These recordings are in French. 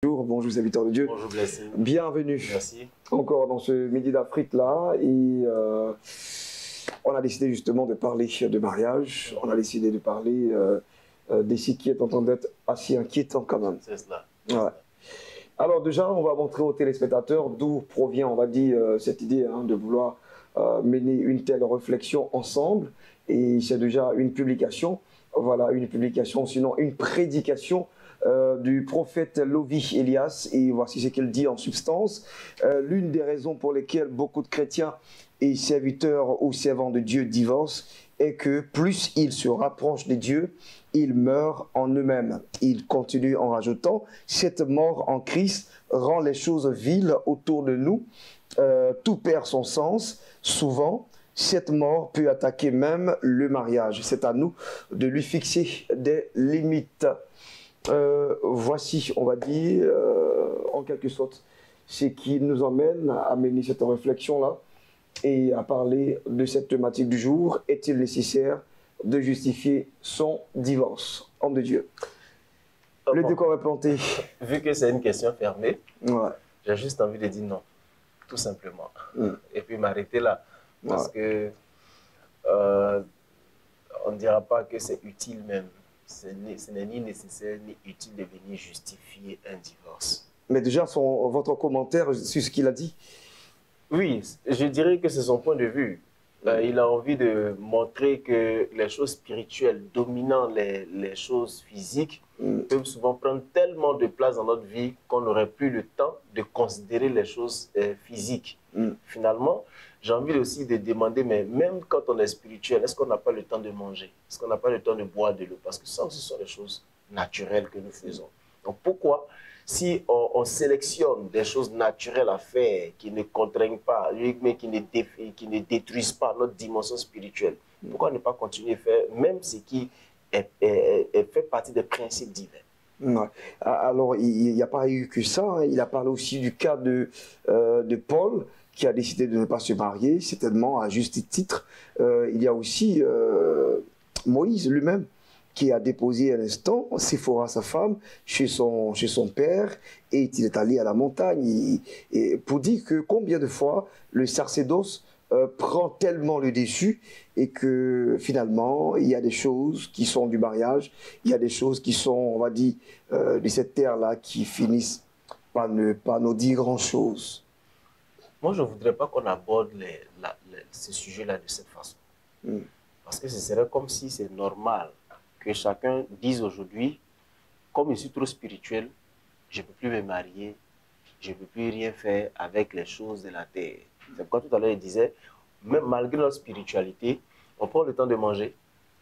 Bonjour, bonjour habitants de Dieu. Bonjour Blessé. Bienvenue. Merci. Encore dans ce Midi d'Afrique là. Et on a décidé justement de parler de mariage. On a décidé de parler des sites qui est en train d'être assez inquiétant quand même. C'est cela. Ouais. Alors déjà, on va montrer aux téléspectateurs d'où provient, on va dire, cette idée de vouloir mener une telle réflexion ensemble. Et c'est déjà une publication, voilà, une publication, sinon une prédication du prophète Lovi Elias. Et voici ce qu'il dit en substance. L'une des raisons pour lesquelles beaucoup de chrétiens et serviteurs ou servants de Dieu divorcent est que plus ils se rapprochent de Dieu, ils meurent en eux-mêmes. Il continue en rajoutant, cette mort en Christ rend les choses viles autour de nous. Tout perd son sens. Souvent, cette mort peut attaquer même le mariage. C'est à nous de lui fixer des limites. Voici, on va dire, en quelque sorte, ce qui nous emmène à mener cette réflexion-là et à parler de cette thématique du jour. Est-il nécessaire de justifier son divorce? Homme de Dieu. Le décor est planté. Vu que c'est une question fermée, Ouais. j'ai juste envie de dire non, tout simplement. Et puis m'arrêter là. Parce que on ne dira pas que c'est utile même. Ce n'est ni nécessaire ni utile de venir justifier un divorce. Mais déjà, votre commentaire sur ce qu'il a dit? Oui, je dirais que c'est son point de vue. Il a envie de montrer que les choses spirituelles dominant les choses physiques peuvent souvent prendre tellement de place dans notre vie qu'on n'aurait plus le temps de considérer les choses physiques. Finalement, j'ai envie aussi de demander, mais même quand on est spirituel, est-ce qu'on n'a pas le temps de manger? Est-ce qu'on n'a pas le temps de boire de l'eau? Parce que ça aussi, ce sont les choses naturelles que nous faisons. Donc pourquoi, si on sélectionne des choses naturelles à faire, qui ne contraignent pas, mais qui ne détruisent pas notre dimension spirituelle, pourquoi ne pas continuer à faire même ce qui fait partie des principes divins? Ouais. Alors, il n'y a pas eu que ça. Hein. Il a parlé aussi du cas de Paul, qui a décidé de ne pas se marier, certainement à juste titre. Il y a aussi Moïse lui-même, qui a déposé un instant Séphora, sa femme, chez son père, et il est allé à la montagne. Pour dire que combien de fois le sacerdoce prend tellement le dessus et que finalement, il y a des choses qui sont du mariage, il y a des choses qui sont, on va dire, de cette terre-là qui finissent par ne pas nous dire grand-chose. Moi, je ne voudrais pas qu'on aborde ce sujet-là de cette façon. Parce que ce serait comme si c'est normal que chacun dise aujourd'hui, comme je suis trop spirituel, je ne peux plus me marier, je ne peux plus rien faire avec les choses de la terre. C'est pourquoi tout à l'heure, il disait, même malgré notre spiritualité, on prend le temps de manger,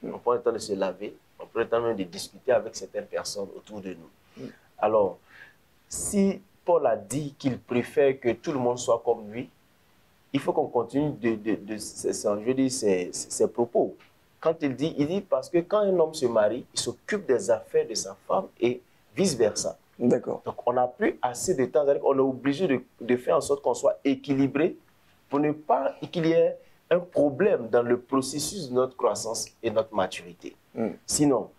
on prend le temps de se laver, on prend le temps même de discuter avec certaines personnes autour de nous. Alors, si Paul a dit qu'il préfère que tout le monde soit comme lui, il faut qu'on continue ses propos. Quand il dit parce que quand un homme se marie, il s'occupe des affaires de sa femme et vice-versa. D'accord. Donc, on n'a plus assez de temps. On est obligé de faire en sorte qu'on soit équilibré pour ne pas qu'il y ait un problème dans le processus de notre croissance et notre maturité. Sinon,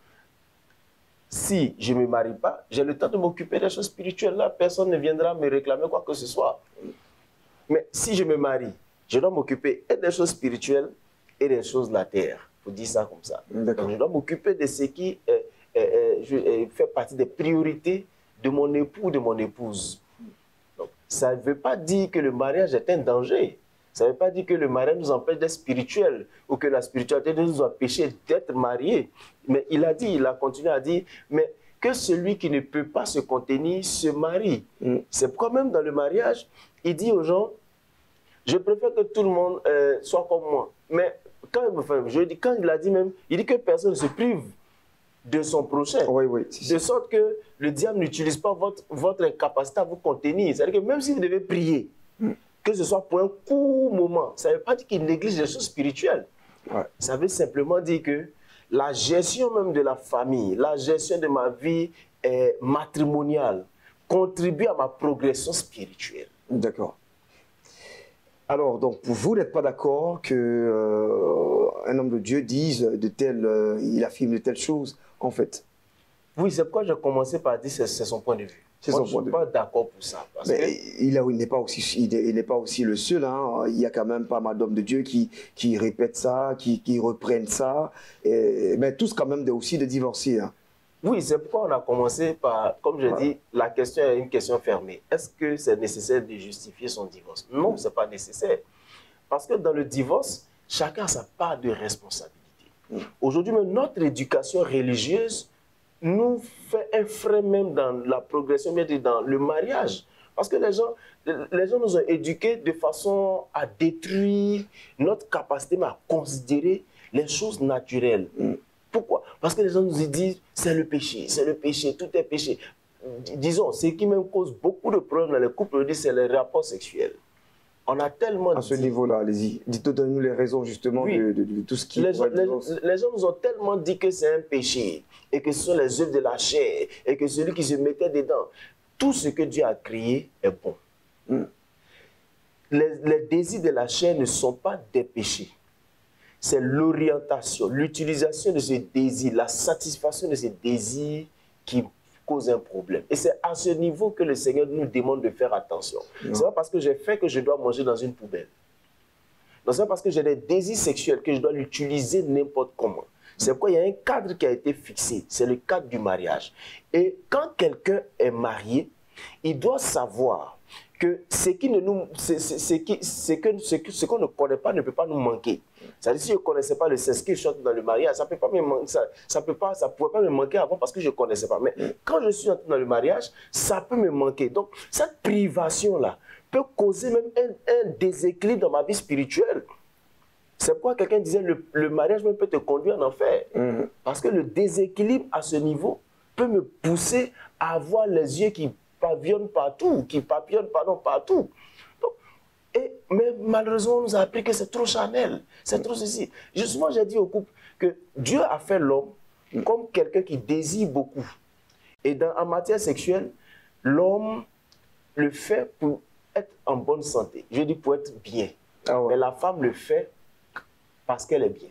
si je ne me marie pas, j'ai le temps de m'occuper des choses spirituelles. Là, personne ne viendra me réclamer quoi que ce soit. Mais si je me marie, je dois m'occuper et des choses spirituelles et des choses de la terre. Il faut dire ça comme ça. Donc, je dois m'occuper de ce qui fait partie des priorités de mon époux ou de mon épouse. Donc, ça ne veut pas dire que le mariage est un danger. Ça ne veut pas dire que le mariage nous empêche d'être spirituel ou que la spiritualité nous empêche d'être mariés. Mais il a continué à dire, mais que celui qui ne peut pas se contenir se marie. C'est pourquoi même dans le mariage, il dit aux gens, je préfère que tout le monde soit comme moi. Mais quand il a dit même, il dit que personne ne se prive de son prochain. De sorte que le diable n'utilise pas votre capacité à vous contenir. C'est-à-dire que même si vous devez prier, que ce soit pour un court moment, ça ne veut pas dire qu'il néglige les choses spirituelles. Ça veut simplement dire que la gestion même de la famille, la gestion de ma vie matrimoniale contribue à ma progression spirituelle. D'accord. Alors, donc, vous n'êtes pas d'accord qu'un homme de Dieu dise il affirme de telles choses, en fait? Oui, c'est pourquoi j'ai commencé par dire que c'est son point de vue. Moi, je ne suis pas d'accord pour ça. Parce que... il n'est pas aussi le seul. Hein. Il y a quand même pas mal d'hommes de Dieu qui répètent ça, qui reprennent ça. Mais tous quand même aussi de divorcer. Hein. Oui, c'est pourquoi on a commencé par, comme je dis, la question est une question fermée. Est-ce que c'est nécessaire de justifier son divorce? Non, ce n'est pas nécessaire. Parce que dans le divorce, chacun a sa part de responsabilité. Aujourd'hui, notre éducation religieuse nous fait un frein même dans la progression, mais dans le mariage. Parce que les gens nous ont éduqués de façon à détruire notre capacité à considérer les choses naturelles. Pourquoi? Parce que les gens nous disent c'est le péché, tout est péché. Disons, ce qui même cause beaucoup de problèmes dans les couples, c'est les rapports sexuels. On a tellement à ce niveau-là, allez-y. Dites-nous les raisons justement de tout ce qui... Les gens nous ont tellement dit que c'est un péché et que ce sont les œuvres de la chair et que celui qui se mettait dedans, tout ce que Dieu a créé est bon. Les désirs de la chair ne sont pas des péchés. C'est l'orientation, l'utilisation de ces désirs, la satisfaction de ces désirs qui cause un problème. Et c'est à ce niveau que le Seigneur nous demande de faire attention. Ce n'est pas parce que j'ai faim que je dois manger dans une poubelle. Non, c'est pas parce que j'ai des désirs sexuels que je dois l'utiliser n'importe comment. C'est pourquoi il y a un cadre qui a été fixé. C'est le cadre du mariage. Et quand quelqu'un est marié, il doit savoir que ce qu'on ne connaît pas ne peut pas nous manquer. C'est-à-dire, si je ne connaissais pas le sexe que je chante dans le mariage, ça ne pouvait pas me manquer avant parce que je ne connaissais pas. Mais quand je suis entré dans le mariage, ça peut me manquer. Donc, cette privation-là peut causer même un déséquilibre dans ma vie spirituelle. C'est pourquoi quelqu'un disait le mariage même peut te conduire en enfer. Parce que le déséquilibre à ce niveau peut me pousser à avoir les yeux qui papillonnent partout, partout. Donc, mais malheureusement, on nous a appris que c'est trop charnel, c'est trop ceci. Justement, j'ai dit au couple que Dieu a fait l'homme comme quelqu'un qui désire beaucoup. Et en matière sexuelle, l'homme le fait pour être en bonne santé. Je dis pour être bien. Ah ouais. Mais la femme le fait parce qu'elle est bien.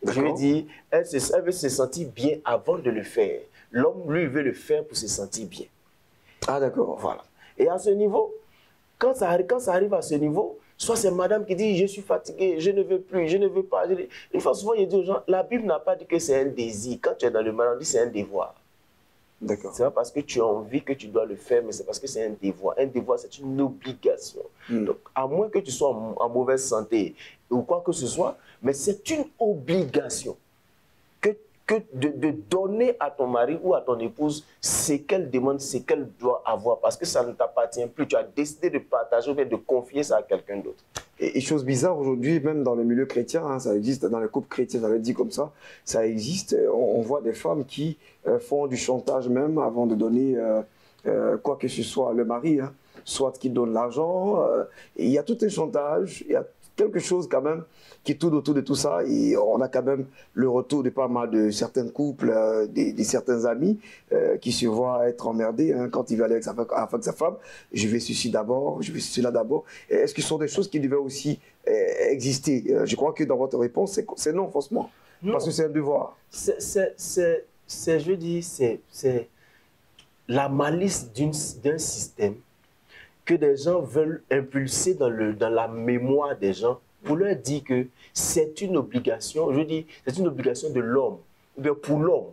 Je veux dire, elle veut se sentir bien avant de le faire. L'homme, lui, veut le faire pour se sentir bien. Ah d'accord. Voilà. Et à ce niveau, quand ça arrive à ce niveau, soit c'est madame qui dit « je suis fatiguée, je ne veux plus, je ne veux pas ». Une fois souvent, il dit aux gens, la Bible n'a pas dit que c'est un désir. Quand tu es dans le mariage, on dit c'est un devoir. D'accord. C'est pas parce que tu as envie que tu dois le faire, mais c'est parce que c'est un devoir. Un devoir, c'est une obligation. Donc, à moins que tu sois en mauvaise santé ou quoi que ce soit, mais c'est une obligation de donner à ton mari ou à ton épouse ce qu'elle demande, ce qu'elle doit avoir, parce que ça ne t'appartient plus. Tu as décidé de partager ou bien de confier ça à quelqu'un d'autre. Et chose bizarre, aujourd'hui, même dans le milieu chrétien, hein, ça existe, dans les couples chrétiens, j'avais dit comme ça, ça existe. On voit des femmes qui font du chantage même avant de donner quoi que ce soit le mari, hein, soit qui donne l'argent. Il y a tout un chantage, il y a quelque chose quand même qui tourne autour de tout ça, et on a quand même le retour de pas mal de certains couples, de certains amis qui se voient être emmerdés hein, quand ils veulent aller avec sa femme. Je vais ceci d'abord, je vais cela d'abord. Est-ce que ce sont des choses qui devaient aussi exister? Je crois que dans votre réponse, c'est non, forcément. Non. Parce que c'est un devoir. Je veux dire, c'est la malice d'un système que des gens veulent impulser dans la mémoire des gens pour leur dire que c'est une obligation, je dis, c'est une obligation de l'homme, ou bien pour l'homme,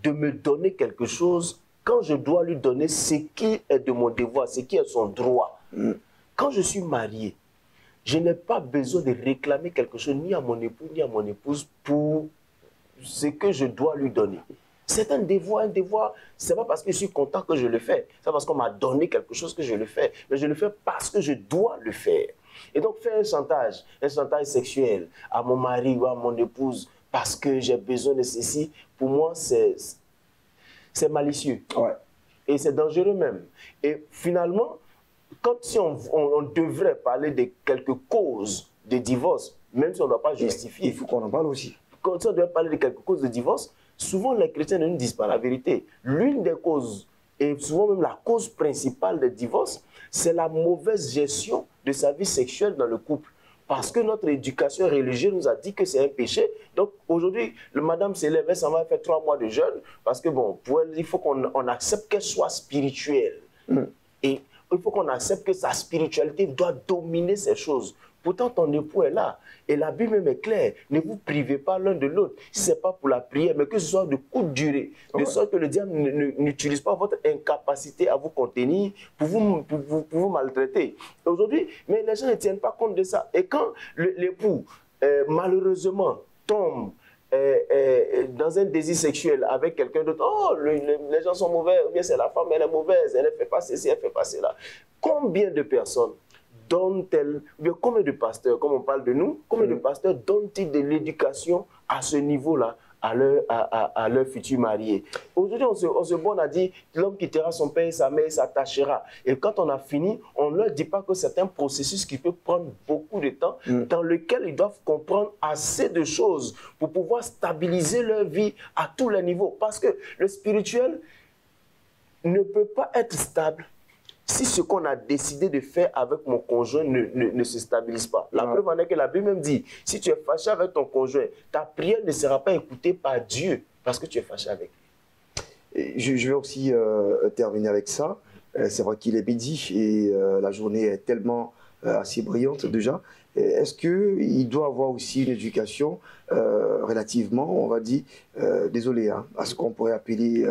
de me donner quelque chose quand je dois lui donner ce qui est de mon devoir, ce qui est son droit. Quand je suis marié, je n'ai pas besoin de réclamer quelque chose ni à mon époux ni à mon épouse pour ce que je dois lui donner. C'est un devoir, c'est pas parce que je suis content que je le fais, c'est parce qu'on m'a donné quelque chose que je le fais, mais je le fais parce que je dois le faire. Et donc faire un chantage sexuel à mon mari ou à mon épouse parce que j'ai besoin de ceci, pour moi c'est malicieux. Ouais. Et c'est dangereux même. Et finalement, si on devrait parler de quelques causes de divorce, même si on ne doit pas justifier. Il faut qu'on en parle aussi. Quand on doit parler de quelques causes de divorce, souvent les chrétiens ne nous disent pas la vérité. L'une des causes, et souvent même la cause principale des divorces, c'est la mauvaise gestion de sa vie sexuelle dans le couple. parce que notre éducation religieuse nous a dit que c'est un péché. Donc aujourd'hui, le madame s'élève, elle s'en va faire 3 mois de jeûne, parce que bon, pour elle, il faut qu'on accepte qu'elle soit spirituelle. Et il faut qu'on accepte que sa spiritualité doit dominer ces choses. Pourtant, ton époux est là. Et la Bible même est claire. Ne vous privez pas l'un de l'autre. Si ce n'est pas pour la prière, mais que ce soit de courte durée. De sorte que le diable n'utilise pas votre incapacité à vous contenir pour vous maltraiter. Aujourd'hui, mais les gens ne tiennent pas compte de ça. Et quand l'époux, malheureusement, tombe dans un désir sexuel avec quelqu'un d'autre, oh, les gens sont mauvais, ou bien c'est la femme, elle est mauvaise, elle ne fait pas ceci, elle ne fait pas cela. Combien de personnes donnent-elles, ou bien combien de pasteurs, comme on parle de nous, combien de pasteurs donnent-ils de l'éducation à ce niveau-là à leur futur marié? Aujourd'hui, on se borne à dire l'homme quittera son père et sa mère, s'attachera. Et quand on a fini, on ne leur dit pas que c'est un processus qui peut prendre beaucoup de temps, dans lequel ils doivent comprendre assez de choses pour pouvoir stabiliser leur vie à tous les niveaux. Parce que le spirituel ne peut pas être stable si ce qu'on a décidé de faire avec mon conjoint ne se stabilise pas. La preuve en est que la Bible même dit, si tu es fâché avec ton conjoint, ta prière ne sera pas écoutée par Dieu parce que tu es fâché avec lui. Je vais aussi terminer avec ça. C'est vrai qu'il est midi et la journée est tellement assez brillante déjà. Est-ce qu'il doit avoir aussi une éducation relativement, on va dire, désolé, hein, à ce qu'on pourrait appeler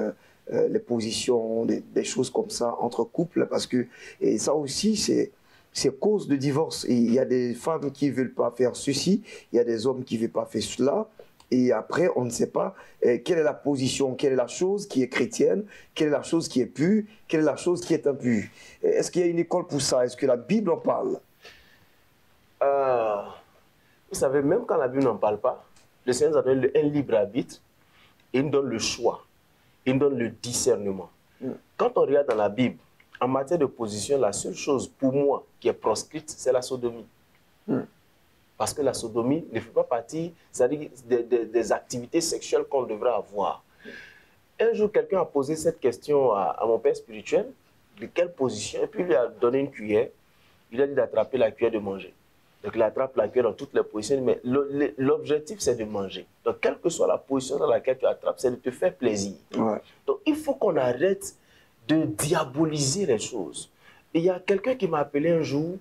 les positions, des choses comme ça entre couples, parce que et ça aussi c'est cause de divorce. Et il y a des femmes qui ne veulent pas faire ceci, il y a des hommes qui ne veulent pas faire cela, et après on ne sait pas quelle est la position, quelle est la chose qui est chrétienne, quelle est la chose qui est pure, quelle est la chose qui est impure. Est-ce qu'il y a une école pour ça? Est-ce que la Bible en parle? Vous savez, même quand la Bible n'en parle pas, le Seigneur nous a donné un libre arbitre et il nous donne le choix. Il nous donne le discernement. Quand on regarde dans la Bible, en matière de position, la seule chose pour moi qui est proscrite, c'est la sodomie. Parce que la sodomie ne fait pas partie, c'est-à-dire des activités sexuelles qu'on devrait avoir. Un jour, quelqu'un a posé cette question à mon père spirituel, de quelle position, et puis il lui a donné une cuillère, il a dit d'attraper la cuillère de manger. Donc il attrape la cuillère dans toutes les positions, mais l'objectif c'est de manger. Donc quelle que soit la position dans laquelle tu attrapes, c'est de te faire plaisir. Donc il faut qu'on arrête de diaboliser les choses. Et il y a quelqu'un qui m'a appelé un jour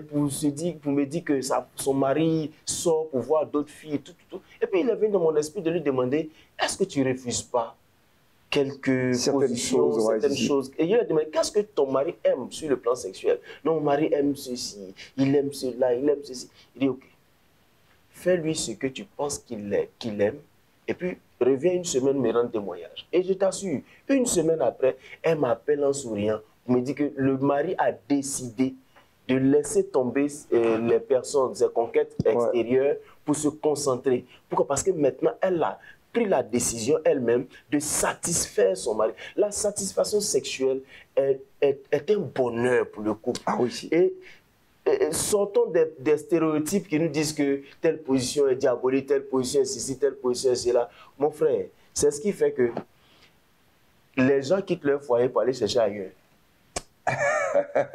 pour me dire que son mari sort pour voir d'autres filles, tout. Et puis il est venu dans mon esprit de lui demander, est-ce que tu ne refuses pas certaines choses. Et il a demandé, qu'est-ce que ton mari aime sur le plan sexuel? Non, mon mari aime ceci, il aime cela, il aime ceci. Il dit, ok, fais-lui ce que tu penses qu'il aime, et puis reviens une semaine me rendre témoignage. Et je t'assure, une semaine après, elle m'appelle en souriant, me dit que le mari a décidé de laisser tomber les personnes, ses conquêtes extérieures pour se concentrer. Pourquoi? Parce que maintenant, elle a pris la décision elle-même de satisfaire son mari. La satisfaction sexuelle est un bonheur pour le couple. Et sortons des stéréotypes qui nous disent que telle position est diabolique, telle position est ceci, telle position est cela. Mon frère, c'est ce qui fait que les gens quittent leur foyer pour aller chercher ailleurs.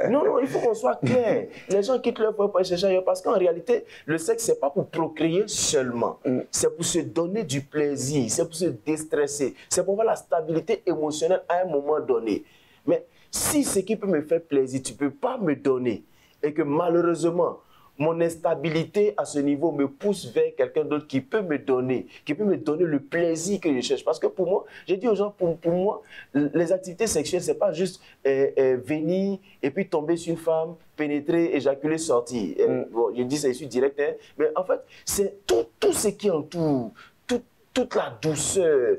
Non, il faut qu'on soit clair. Les gens quittent leur foyer pour aller chercher ailleurs parce qu'en réalité, le sexe, ce n'est pas pour procréer seulement. C'est pour se donner du plaisir, c'est pour se déstresser, c'est pour avoir la stabilité émotionnelle à un moment donné. Mais si ce qui peut me faire plaisir, tu ne peux pas me donner, et que malheureusement, mon instabilité à ce niveau me pousse vers quelqu'un d'autre qui peut me donner le plaisir que je cherche. Parce que pour moi, j'ai dit aux gens, pour moi, les activités sexuelles, ce n'est pas juste venir et puis tomber sur une femme, pénétrer, éjaculer, sortir. Bon, je dis ça ici direct, hein, mais en fait, c'est tout ce qui entoure, toute la douceur,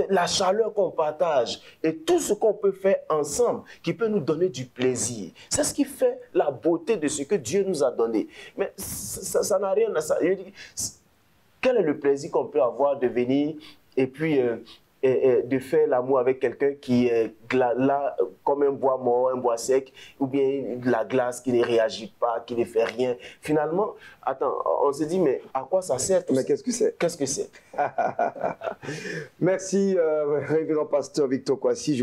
la chaleur qu'on partage et tout ce qu'on peut faire ensemble qui peut nous donner du plaisir. C'est ce qui fait la beauté de ce que Dieu nous a donné. Mais ça n'a rien à ça. Quel est le plaisir qu'on peut avoir de venir et puis de faire l'amour avec quelqu'un qui est là comme un bois mort, un bois sec, ou bien de la glace qui ne réagit pas, qui ne fait rien. Finalement, attends, on se dit, mais à quoi ça sert? Mais qu'est-ce que c'est? Qu'est-ce que c'est? Merci, révérend pasteur Victor Kwasi.